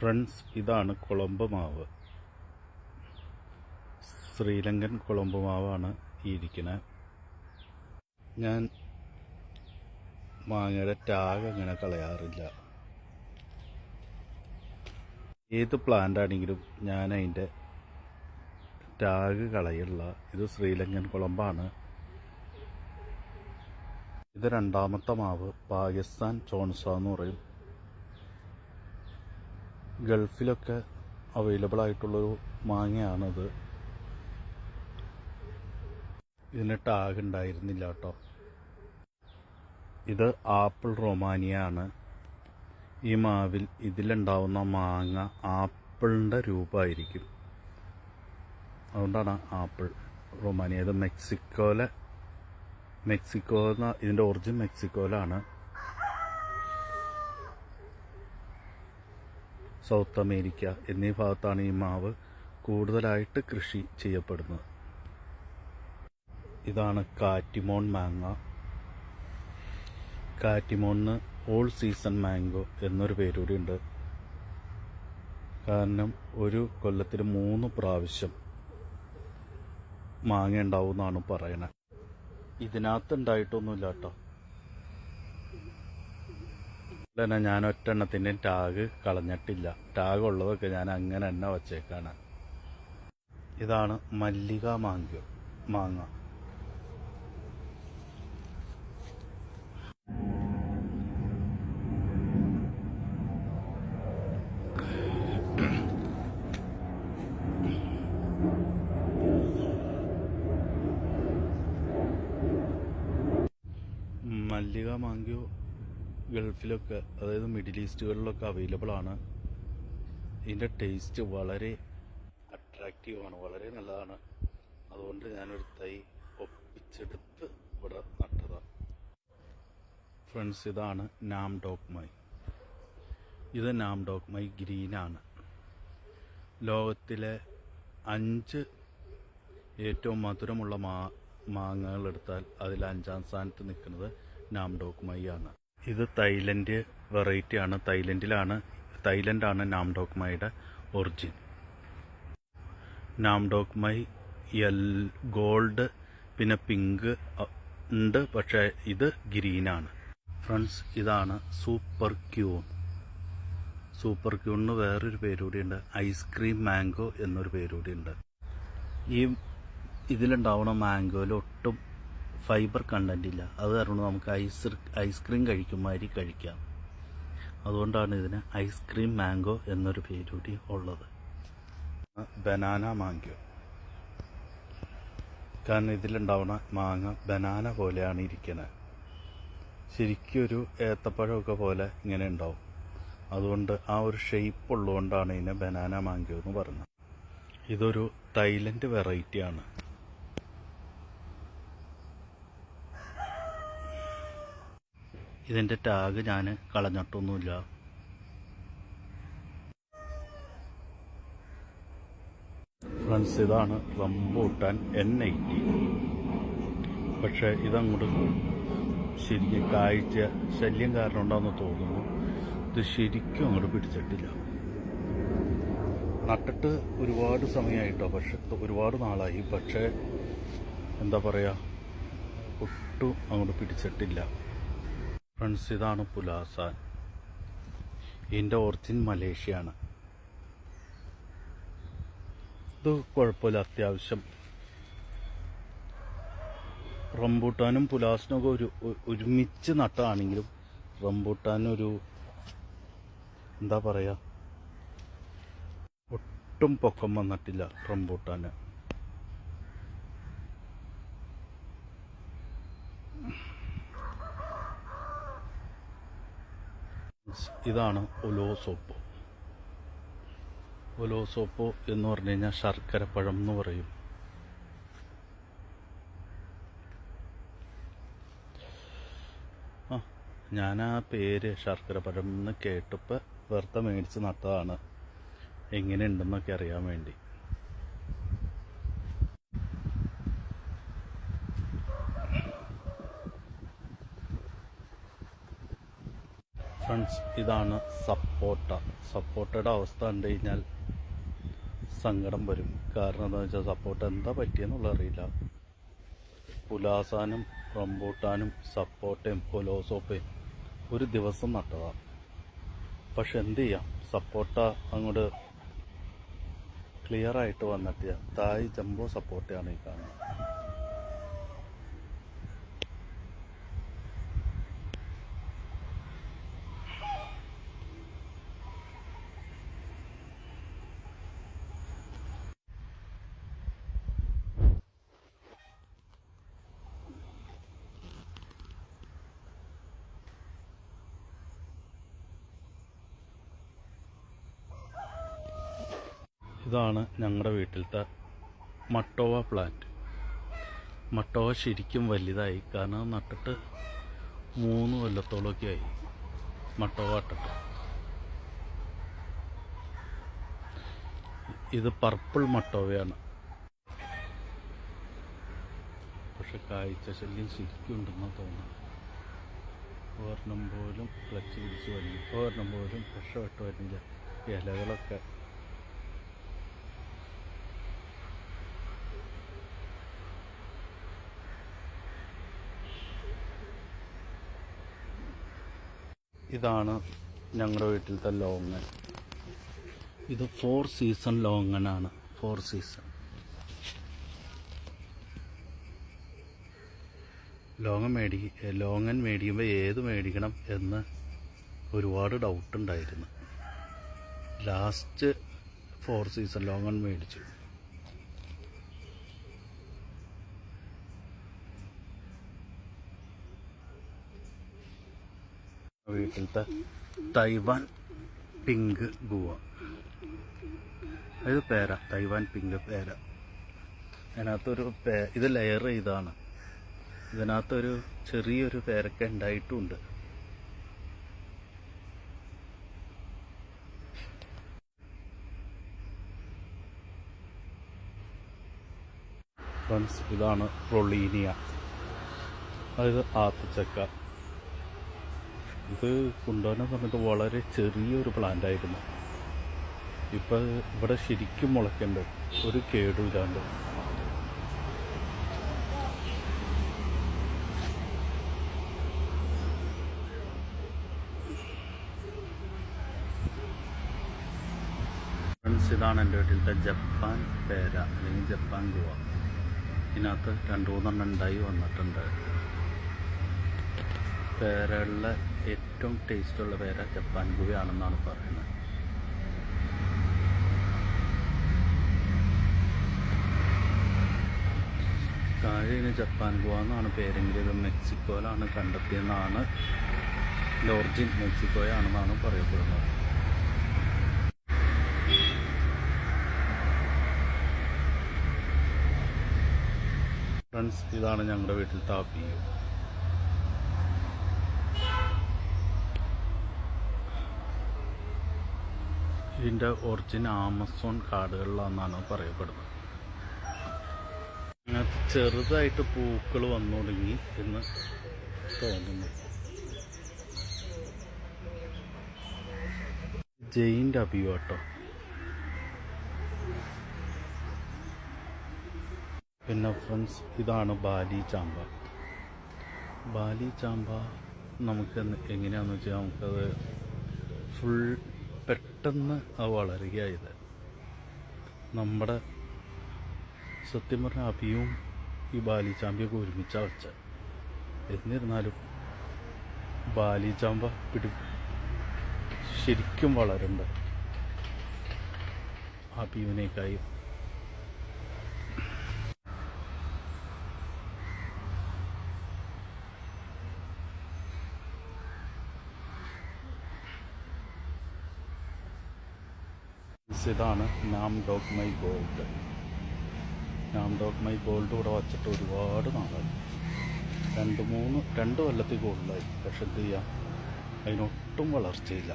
Friends, ഇതാണ് കുളമ്പ് മാവ്. ശ്രീലങ്കൻ കുളമ്പ് മാവാണ് ഈ ഇരിക്കുന്നത്. ഞാൻ മാങ്ങയുടെ ടാഗ് അങ്ങനെ കളയാറില്ല. ഏത് പ്ലാന്റ് ആണെങ്കിലും ഞാൻ അതിൻ്റെ ടാഗ് കളയില്ല. ഇത് ശ്രീലങ്കൻ കുളമ്പാണ്. ഇത് രണ്ടാമത്തെ മാവ് പാകിസ്ഥാൻ ചോൺസ എന്ന് പറയും. ഗൾഫിലൊക്കെ അവൈലബിൾ ആയിട്ടുള്ളൊരു മാങ്ങയാണിത്. ഇതിന് ടാഗ് ഉണ്ടായിരുന്നില്ല കേട്ടോ. ഇത് ആപ്പിൾ റൊമാനിയ ആണ്. ഈ മാവിൽ ഇതിലുണ്ടാവുന്ന മാങ്ങ ആപ്പിളിൻ്റെ രൂപമായിരിക്കും. അതുകൊണ്ടാണ് ആപ്പിൾ റൊമാനിയ. ഇത് മെക്സിക്കോ ഇതിൻ്റെ ഒറിജിൻ മെക്സിക്കോയിലാണ്. സൗത്ത് അമേരിക്ക എന്നീ ഭാഗത്താണ് ഈ മാവ് കൂടുതലായിട്ട് കൃഷി ചെയ്യപ്പെടുന്നത്. ഇതാണ് കാറ്റിമോൺ മാങ്ങ. കാറ്റിമോണിന് ഓൾ സീസൺ മാംഗോ എന്നൊരു പേരുകൂടി ഉണ്ട്. കാരണം ഒരു കൊല്ലത്തിൽ 3 പ്രാവശ്യം മാങ്ങ ഉണ്ടാവും എന്നാണ് പറയണത്. ഇതിനകത്ത് ഉണ്ടായിട്ടൊന്നുമില്ല കേട്ടോ. തന്നെ ഞാൻ ഒറ്റെണ്ണത്തിൻ്റെ ടാഗ് കളഞ്ഞിട്ടില്ല. ടാഗ് ഉള്ളതൊക്കെ ഞാൻ അങ്ങനെ തന്നെ വച്ചേക്കാണ്. ഇതാണ് മല്ലിക മാങ്ങ. മല്ലിക മാങ്കോ ഗൾഫിലൊക്കെ, അതായത് മിഡിൽ ഈസ്റ്റുകളിലൊക്കെ അവൈലബിൾ ആണ്. ഇതിൻ്റെ ടേസ്റ്റ് വളരെ അട്രാക്റ്റീവാണ്, വളരെ നല്ലതാണ്. അതുകൊണ്ട് ഞാനൊരു തൈ ഒപ്പിച്ചെടുത്ത് ഇവിടെ നട്ടതാണ്. ഫ്രണ്ട്സ്, ഇതാണ് നാം ഡോക് മൈ. ഇത് നാം ഡോക് മൈ ഗ്രീനാണ്. ലോകത്തിലെ 5 ഏറ്റവും മധുരമുള്ള മാങ്ങകൾ എടുത്താൽ അതിൽ 5ാം സ്ഥാനത്ത് നിൽക്കുന്നത് നാം ഡോക് മൈ ആണ്. ഇത് തായ്ലൻഡ് വെറൈറ്റിയാണ്. തായ്ലൻഡാണ് നാം ഡോക് മൈയുടെ ഒറിജിൻ. നാം ഡോക് മൈ ഗോൾഡ് പിന്നെ പിങ്ക് ഉണ്ട്, പക്ഷേ ഇത് ഗ്രീനാണ്. ഫ്രണ്ട്സ്, ഇതാണ് സൂപ്പർ ക്യൂണിന് വേറൊരു പേരുകൂടി ഉണ്ട്. ഐസ്ക്രീം മാംഗോ എന്നൊരു പേരുകൂടി ഉണ്ട്. ഇതിലുണ്ടാവുന്ന മാംഗോയിൽ ഒട്ടും ഫൈബർ കണ്ടന്റ് ഇല്ല. അത് കാരണം നമുക്ക് ഐസ്ക്രീം കഴിക്കുമാതിരി കഴിക്കാം. അതുകൊണ്ടാണ് ഇതിന് ഐസ്ക്രീം മാംഗോ എന്നൊരു പേരുകൂടി ഉള്ളത്. Banana mango. കാരണം ഇതിലുണ്ടാവുന്ന മാങ്ങ ബനാന പോലെയാണ് ഇരിക്കുന്നത്. ശരിക്കും ഒരു ഏത്തപ്പഴമൊക്കെ പോലെ ഇങ്ങനെ ഉണ്ടാവും. അതുകൊണ്ട് ആ ഒരു ഷേപ്പ് ഉള്ളതുകൊണ്ടാണ് ഇതിനെ ബനാന മാംഗോ എന്ന് പറയുന്നത്. ഇതൊരു തായ്ലൻഡ് വെറൈറ്റിയാണ്. ഇതിൻ്റെ ടാഗ് ഞാൻ കളഞ്ഞിട്ടൊന്നുമില്ല. ഫ്രണ്ട്സ്, ഇതാണ് റംബൂട്ടാൻ N80. പക്ഷേ ഇതങ്ങോട്ട് ശരിക്കും കാഴ്ച ശല്യം കാരണം ഉണ്ടാകുന്ന തോന്നുന്നു. ഇത് ശരിക്കും അങ്ങോട്ട് പിടിച്ചിട്ടില്ല. നട്ടിട്ട് ഒരുപാട് സമയമായിട്ടോ, പക്ഷെ ഒരുപാട് നാളായി. പക്ഷേ എന്താ പറയുക, ഒട്ടും അങ്ങോട്ട് പിടിച്ചിട്ടില്ല. ഫ്രണ്ട്സ്, ഇതാണ് പുലാസാൻ. ഇതിൻ്റെ ഒറിജിൻ മലേഷ്യയാണ്. ഇത് കുഴപ്പമില്ല, അത്യാവശ്യം. റംബൂട്ടാനും പുലാസിനൊക്കെ ഒരുമിച്ച് നട്ടതാണെങ്കിലും റംബൂട്ടാനൊരു എന്താ പറയുക, ഒട്ടും പൊക്കം വന്നിട്ടില്ല റംബൂട്ടാന്. ഇതാണ് ഒലോസോപ്പോ എന്ന് പറഞ്ഞു കഴിഞ്ഞാൽ ശർക്കരപ്പഴം എന്ന് പറയും. ഞാൻ ആ പേര് ശർക്കരപ്പഴം എന്ന് കേട്ടപ്പോൾ വെറുതെ മേടിച്ച് നട്ടതാണ്, എങ്ങനെയുണ്ടെന്നൊക്കെ അറിയാൻ വേണ്ടി. ഫ്രണ്ട്സ്, ഇതാണ് സപ്പോട്ടയുടെ അവസ്ഥ കണ്ടു കഴിഞ്ഞാൽ സങ്കടം വരും. കാരണം എന്താണെന്ന് വെച്ചാൽ സപ്പോട്ട എന്താ പറ്റിയെന്നുള്ള അറിയില്ല. പുലാസാനും റംബൂട്ടാനും സപ്പോട്ടയും കൊലോസോപ്പയും ഒരു ദിവസം നട്ടതാണ്. പക്ഷെ എന്ത് ചെയ്യാം, സപ്പോട്ട അങ്ങോട്ട് ക്ലിയർ ആയിട്ട് വന്നിട്ടില്ല. തായ് ജംബോ സപ്പോട്ടയാണ് ഈ കാണുന്നത്. ഇതാണ് ഞങ്ങളുടെ വീട്ടിലത്തെ മട്ടോവ പ്ലാന്റ്. മട്ടോവ ശരിക്കും വലുതായി. കാരണം നട്ടിട്ട് 3 കൊല്ലത്തോളമൊക്കെ ആയി മട്ടോവ ഇട്ടിട്ട്. ഇത് പർപ്പിൾ മട്ടോവയാണ്. പക്ഷെ കാഴ്ച ശല്യം ശരിക്കും ഉണ്ടെന്ന് തോന്നുന്നു. ഒരെണ്ണം പോലും ക്ലച്ച് പിടിച്ച് വരുന്നു, ഒരെണ്ണം പോലും രക്ഷപ്പെട്ട് വരുന്നില്ല. ഇലകളൊക്കെ ഇതാണ് ഞങ്ങളുടെ വീട്ടിലത്തെ ലോങ്ങൻ. ഇത് 4 സീസൺ ലോങ്ങനാണ്. 4 സീസൺ ലോങ്ങൻ മേടിക്കുമ്പോൾ ഏത് മേടിക്കണം എന്ന് ഒരുപാട് ഡൗട്ടുണ്ടായിരുന്നു. ലാസ്റ്റ് 4 സീസൺ ലോങ്ങൻ മേടിച്ചു. വീട്ടിലത്തെ തൈവാൻ പിങ്ക് ഗുവ, ഇത് പേര, തൈവാൻ പിങ്ക് പേര. അതിനകത്തൊരു ഇത് ലെയർ ചെയ്താണ്. ഇതിനകത്തൊരു ചെറിയൊരു പേരക്ക ഉണ്ടായിട്ടുമുണ്ട്. ഫ്രണ്ട്സ്, ഇതാണ് റൊളീനിയ, അതായത് ആത്തച്ചക്ക. ഇത് കൊണ്ടുവരുന്ന സമയത്ത് വളരെ ചെറിയൊരു പ്ലാന്റ് ആയിരുന്നു. ഇപ്പം ഇവിടെ ശരിക്കും മുളയ്ക്കുന്നുണ്ട്, ഒരു കേടുമില്ലാണ്ട്. ഫ്രണ്ട്സ്, ഇതാണ് എൻ്റെ വീട്ടിലത്തെ ജപ്പാൻ പേര അല്ലെങ്കിൽ ജപ്പാൻ ഗുവ. ഇതിനകത്ത് 2-3 ഉണ്ടായി വന്നിട്ടുണ്ട്. പേരകളിലെ ഏറ്റവും ടേസ്റ്റുള്ള പേര ജപ്പാൻ ഗുവയാണെന്നാണ് പറയുന്നത്. താഴെ ജപ്പാൻ ഗുവ എന്നാണ് പേരെങ്കിലും ഇത് മെക്സിക്കോയിലാണ് കണ്ടെത്തിയെന്നാണ്, ഒറിജിൻ മെക്സിക്കോയാണെന്നാണ് പറയപ്പെടുന്നത്. ഫ്രണ്ട്സ്, ഇതാണ് ഞങ്ങളുടെ വീട്ടിലത്തെ ആപ്പിയു. ഇതിൻ്റെ ഒറിജിൻ ആമസോൺ കാടുകളിലാണെന്നാണ് പറയപ്പെടുന്നത്. അങ്ങനത്തെ ചെറുതായിട്ട് പൂക്കൾ വന്നു തുടങ്ങി എന്ന് തോന്നുന്നു. ജെയിൻ്റെ അഭിയോ കേട്ടോ. പിന്നെ ഫ്രണ്ട്സ്, ഇതാണ് ബാലി ചാമ്പ. ബാലി ചാമ്പ നമുക്ക് എങ്ങനെയാണെന്ന് വെച്ചാൽ നമുക്കത് ഫുൾ പെട്ടെന്ന് വളരുകയായത്. നമ്മുടെ സത്യം പറഞ്ഞ അഭിയും ഈ ബാലിച്ചാമ്പയൊക്കെ ഒരുമിച്ചാണ് വെച്ചത്. എന്നിരുന്നാലും ബാലിച്ചാമ്പ ശരിക്കും വളരണ്ട അഭിയുനേക്കായും. ഇതാണ് നാം ഡോഗ് മൈ ഗോൾഡ്. നാം ഡോഗ് മൈ ഗോൾഡ് ഇവിടെ വച്ചിട്ട് ഒരുപാട് നാളായി. 2 കൊല്ലത്തിൽ കൂടുതലായി. പക്ഷെ എന്ത് ചെയ്യാം, അതിനൊട്ടും വളർച്ചയില്ല.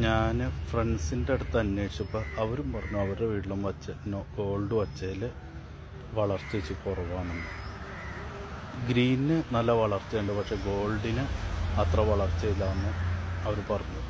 ഞാൻ ഫ്രണ്ട്സിൻ്റെ അടുത്ത് അന്വേഷിച്ചപ്പോൾ അവരും പറഞ്ഞു അവരുടെ വീട്ടിലും ഗോൾഡ് വച്ചതിൽ വളർച്ച വെച്ച് കുറവാണെന്ന്. ഗ്രീനിന് നല്ല വളർച്ചയുണ്ട്, പക്ഷെ ഗോൾഡിന് അത്ര വളർച്ചയില്ലാന്ന് അവർ പറഞ്ഞു.